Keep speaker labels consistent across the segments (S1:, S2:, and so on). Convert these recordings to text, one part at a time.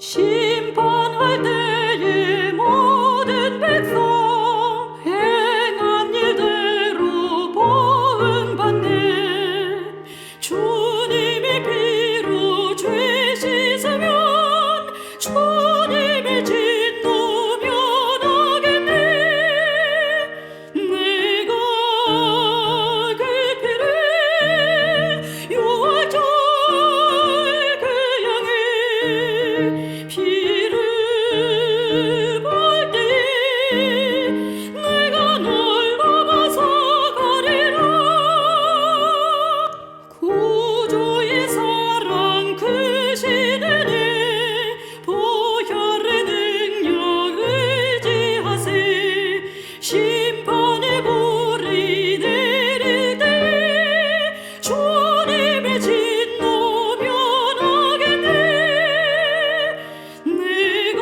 S1: 심판할 때에 모든 백성 행한 일대로 보응받네. 주님이 피로 죄 씻으면 주님의 진노 면하겠네. 내가 그 피를 유월절 그 양의 피를 볼 때에 내가 널 넘어서 가리라. 구주의 사랑 크시네. 보혈의 능력 의지하세. 심판의 불이 내릴 때에 주님의 진노 면하겠네. 내가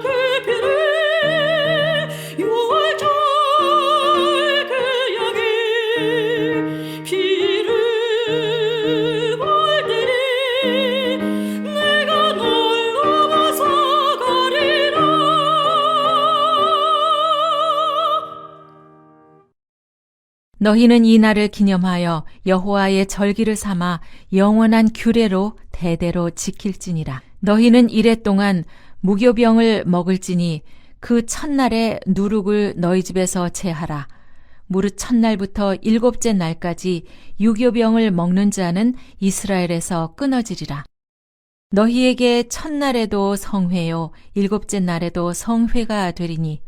S1: 그 피를 유월절 그 양의 피를 볼 때에 내가 널 넘어서 가리라.
S2: 너희는 이 날을 기념하여 여호와의 절기를 삼아 영원한 규례로 대대로 지킬지니라. 너희는 이래 동안 무교병을 먹을지니 그 첫날에 누룩을 너희 집에서 제하라. 무릇 첫날부터 일곱째 날까지 유교병을 먹는 자는 이스라엘에서 끊어지리라. 너희에게 첫날에도 성회요 일곱째 날에도 성회가 되리니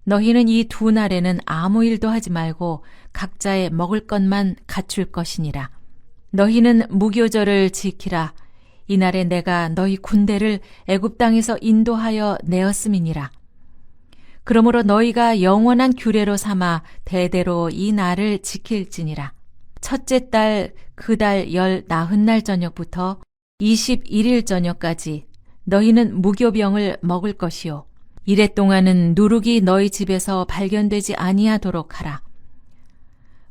S2: 너희는 이 두 날에는 아무 일도 하지 말고 각자의 먹을 것만 갖출 것이니라. 너희는 무교절을 지키라. 이날에 내가 너희 군대를 애굽 땅에서 인도하여 내었음이니라. 그러므로 너희가 영원한 규례로 삼아 대대로 이 날을 지킬지니라. 첫째 달 그 달 열 나흔날 저녁부터 21일 저녁까지 너희는 무교병을 먹을 것이요 이래 동안은 누룩이 너희 집에서 발견되지 아니하도록 하라.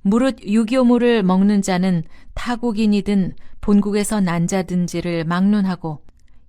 S2: 무릇 유교물을 먹는 자는 타국인이든 본국에서 난 자든지를 막론하고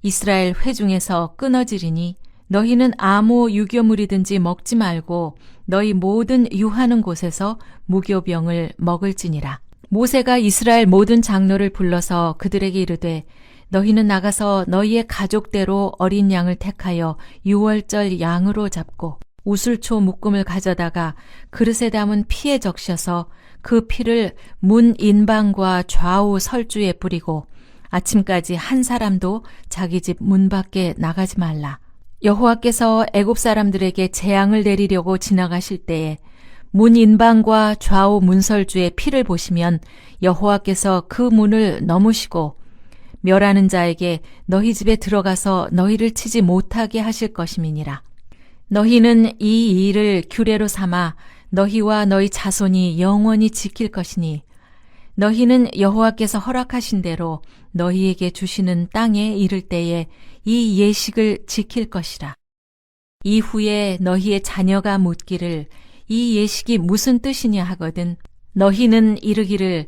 S2: 이스라엘 회중에서 끊어지리니 너희는 아무 유교물이든지 먹지 말고 너희 모든 유하는 곳에서 무교병을 먹을지니라. 모세가 이스라엘 모든 장로를 불러서 그들에게 이르되 너희는 나가서 너희의 가족대로 어린 양을 택하여 유월절 양으로 잡고 우슬초 묶음을 가져다가 그릇에 담은 피에 적셔서 그 피를 문 인방과 좌우 설주에 뿌리고 아침까지 한 사람도 자기 집 문 밖에 나가지 말라. 여호와께서 애굽 사람들에게 재앙을 내리려고 지나가실 때에 문 인방과 좌우 문설주의 피를 보시면 여호와께서 그 문을 넘으시고 멸하는 자에게 너희 집에 들어가서 너희를 치지 못하게 하실 것임이니라. 너희는 이 일을 규례로 삼아 너희와 너희 자손이 영원히 지킬 것이니 너희는 여호와께서 허락하신 대로 너희에게 주시는 땅에 이를 때에 이 예식을 지킬 것이라. 이후에 너희의 자녀가 묻기를 이 예식이 무슨 뜻이냐 하거든 너희는 이르기를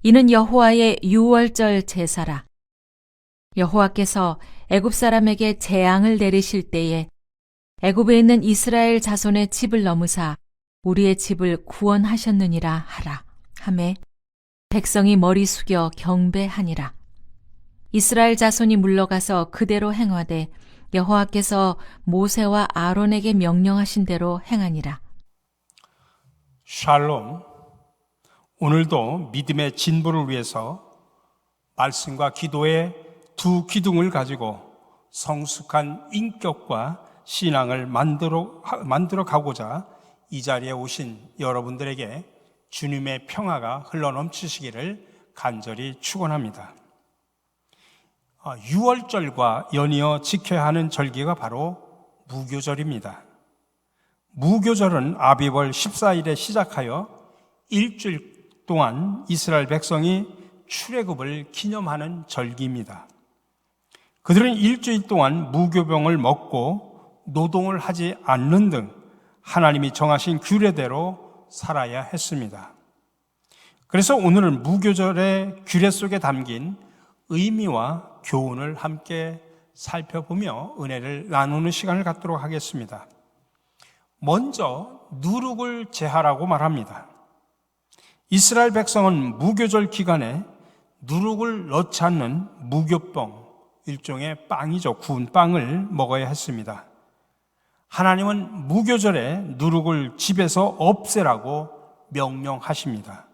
S2: 이는 여호와의 유월절 제사라. 여호와께서 애굽 사람에게 재앙을 내리실 때에 애굽에 있는 이스라엘 자손의 집을 넘으사 우리의 집을 구원하셨느니라 하라 하매 백성이 머리 숙여 경배하니라. 이스라엘 자손이 물러가서 그대로 행하되 여호와께서 모세와 아론에게 명령하신 대로 행하니라.
S3: 샬롬. 오늘도 믿음의 진보를 위해서 말씀과 기도의 두 기둥을 가지고 성숙한 인격과 신앙을 만들어 가고자 이 자리에 오신 여러분들에게 주님의 평화가 흘러넘치시기를 간절히 축원합니다. 유월절과 연이어 지켜야 하는 절기가 바로 무교절입니다. 무교절은 아비월 14일에 시작하여 일주일 동안 이스라엘 백성이 출애굽을 기념하는 절기입니다. 그들은 일주일 동안 무교병을 먹고 노동을 하지 않는 등 하나님이 정하신 규례대로 살아야 했습니다. 그래서 오늘은 무교절의 규례 속에 담긴 의미와 교훈을 함께 살펴보며 은혜를 나누는 시간을 갖도록 하겠습니다. 먼저 누룩을 제하라고 말합니다. 이스라엘 백성은 무교절 기간에 누룩을 넣지 않는 무교병, 일종의 빵이죠. 구운 빵을 먹어야 했습니다. 하나님은 무교절에 누룩을 집에서 없애라고 명령하십니다.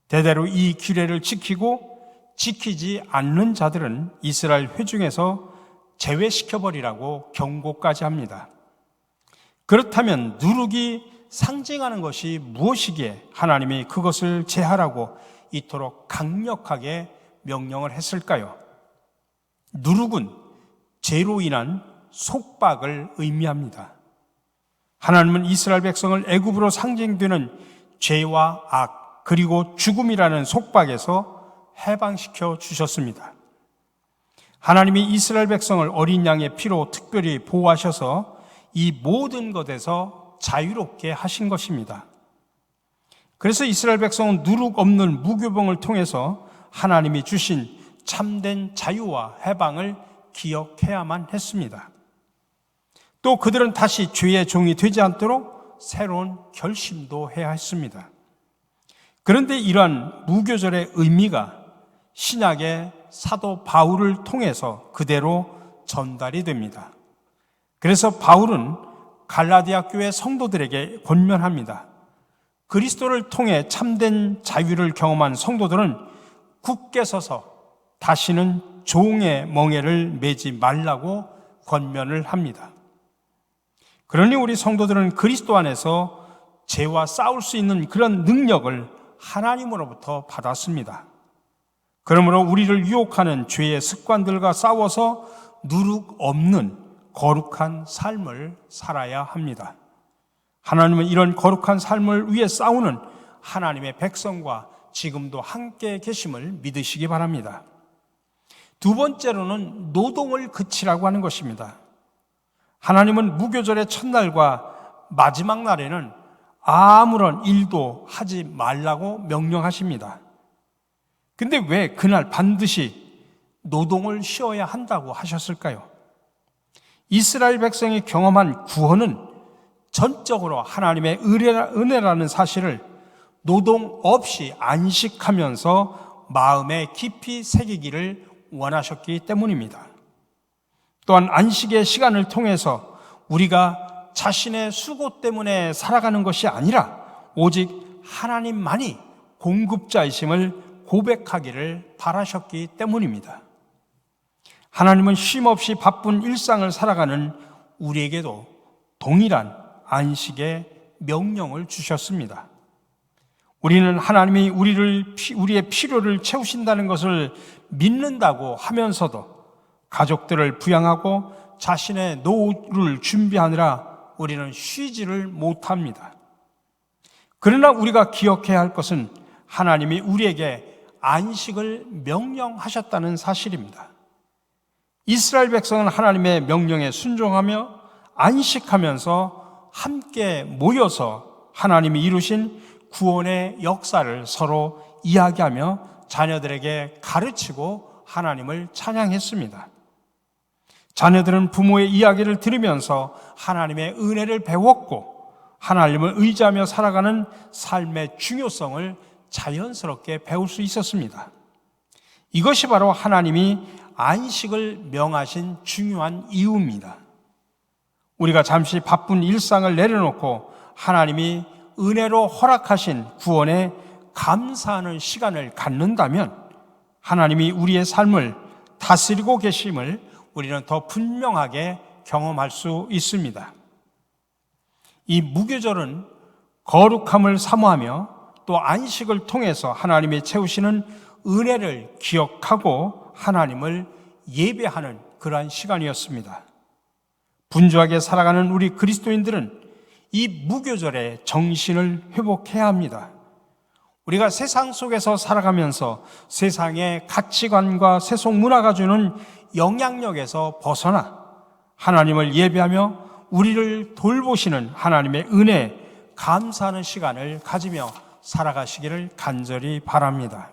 S3: 대대로 이 규례를 지키고 지키지 않는 자들은 이스라엘 회중에서 제외시켜버리라고 경고까지 합니다. 그렇다면 누룩이 상징하는 것이 무엇이기에 하나님이 그것을 제하라고 이토록 강력하게 명령을 했을까요? 누룩은 죄로 인한 속박을 의미합니다. 하나님은 이스라엘 백성을 애굽으로 상징되는 죄와 악 그리고 죽음이라는 속박에서 해방시켜 주셨습니다. 하나님이 이스라엘 백성을 어린 양의 피로 특별히 보호하셔서 이 모든 것에서 자유롭게 하신 것입니다. 그래서 이스라엘 백성은 누룩 없는 무교병을 통해서 하나님이 주신 참된 자유와 해방을 기억해야만 했습니다. 또 그들은 다시 죄의 종이 되지 않도록 새로운 결심도 해야 했습니다. 그런데 이러한 무교절의 의미가 신약의 사도 바울을 통해서 그대로 전달이 됩니다. 그래서 바울은 갈라디아 교회 성도들에게 권면합니다. 그리스도를 통해 참된 자유를 경험한 성도들은 굳게 서서 다시는 종의 멍에를 매지 말라고 권면을 합니다. 그러니 우리 성도들은 그리스도 안에서 죄와 싸울 수 있는 그런 능력을 하나님으로부터 받았습니다. 그러므로 우리를 유혹하는 죄의 습관들과 싸워서 누룩 없는 거룩한 삶을 살아야 합니다. 하나님은 이런 거룩한 삶을 위해 싸우는 하나님의 백성과 지금도 함께 계심을 믿으시기 바랍니다. 두 번째로는 노동을 그치라고 하는 것입니다. 하나님은 무교절의 첫날과 마지막 날에는 아무런 일도 하지 말라고 명령하십니다. 근데 왜 그날 반드시 노동을 쉬어야 한다고 하셨을까요? 이스라엘 백성이 경험한 구원은 전적으로 하나님의 은혜라는 사실을 노동 없이 안식하면서 마음에 깊이 새기기를 원하셨기 때문입니다. 또한 안식의 시간을 통해서 우리가 자신의 수고 때문에 살아가는 것이 아니라 오직 하나님만이 공급자이심을 고백하기를 바라셨기 때문입니다. 하나님은 쉼없이 바쁜 일상을 살아가는 우리에게도 동일한 안식의 명령을 주셨습니다. 우리는 하나님이 우리의 필요를 채우신다는 것을 믿는다고 하면서도 가족들을 부양하고 자신의 노후를 준비하느라 우리는 쉬지를 못합니다. 그러나 우리가 기억해야 할 것은 하나님이 우리에게 안식을 명령하셨다는 사실입니다. 이스라엘 백성은 하나님의 명령에 순종하며 안식하면서 함께 모여서 하나님이 이루신 구원의 역사를 서로 이야기하며 자녀들에게 가르치고 하나님을 찬양했습니다. 자녀들은 부모의 이야기를 들으면서 하나님의 은혜를 배웠고 하나님을 의지하며 살아가는 삶의 중요성을 자연스럽게 배울 수 있었습니다. 이것이 바로 하나님이 안식을 명하신 중요한 이유입니다. 우리가 잠시 바쁜 일상을 내려놓고 하나님이 은혜로 허락하신 구원에 감사하는 시간을 갖는다면 하나님이 우리의 삶을 다스리고 계심을 우리는 더 분명하게 경험할 수 있습니다. 이 무교절은 거룩함을 사모하며 또 안식을 통해서 하나님이 채우시는 은혜를 기억하고 하나님을 예배하는 그러한 시간이었습니다. 분주하게 살아가는 우리 그리스도인들은 이 무교절에 정신을 회복해야 합니다. 우리가 세상 속에서 살아가면서 세상의 가치관과 세속 문화가 주는 영향력에서 벗어나 하나님을 예배하며 우리를 돌보시는 하나님의 은혜에 감사하는 시간을 가지며 살아가시기를 간절히 바랍니다.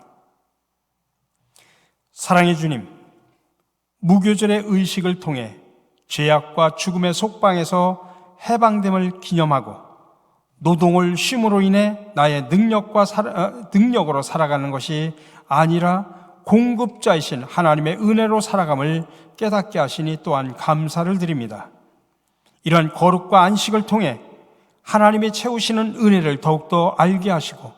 S3: 사랑의 주님, 무교절의 의식을 통해 죄악과 죽음의 속방에서 해방됨을 기념하고 노동을 쉼으로 인해 나의 능력으로 살아가는 것이 아니라 공급자이신 하나님의 은혜로 살아감을 깨닫게 하시니 또한 감사를 드립니다. 이러한 거룩과 안식을 통해 하나님이 채우시는 은혜를 더욱더 알게 하시고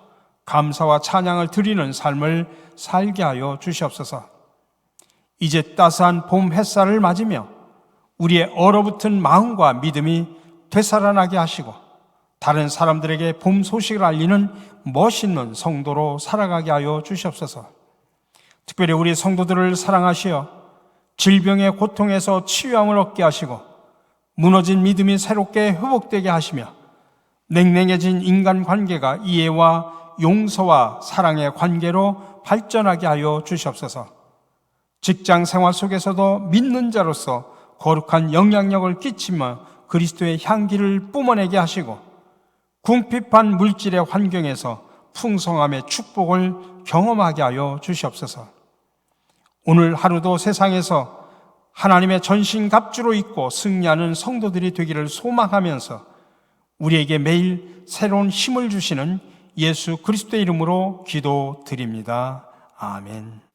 S3: 감사와 찬양을 드리는 삶을 살게 하여 주시옵소서. 이제 따스한 봄 햇살을 맞으며 우리의 얼어붙은 마음과 믿음이 되살아나게 하시고 다른 사람들에게 봄 소식을 알리는 멋있는 성도로 살아가게 하여 주시옵소서. 특별히 우리 성도들을 사랑하시어 질병의 고통에서 치유함을 얻게 하시고 무너진 믿음이 새롭게 회복되게 하시며 냉랭해진 인간관계가 이해와 용서와 사랑의 관계로 발전하게 하여 주시옵소서. 직장 생활 속에서도 믿는 자로서 거룩한 영향력을 끼치며 그리스도의 향기를 뿜어내게 하시고 궁핍한 물질의 환경에서 풍성함의 축복을 경험하게 하여 주시옵소서. 오늘 하루도 세상에서 하나님의 전신갑주로 있고 승리하는 성도들이 되기를 소망하면서 우리에게 매일 새로운 힘을 주시는 예수 그리스도의 이름으로 기도드립니다. 아멘.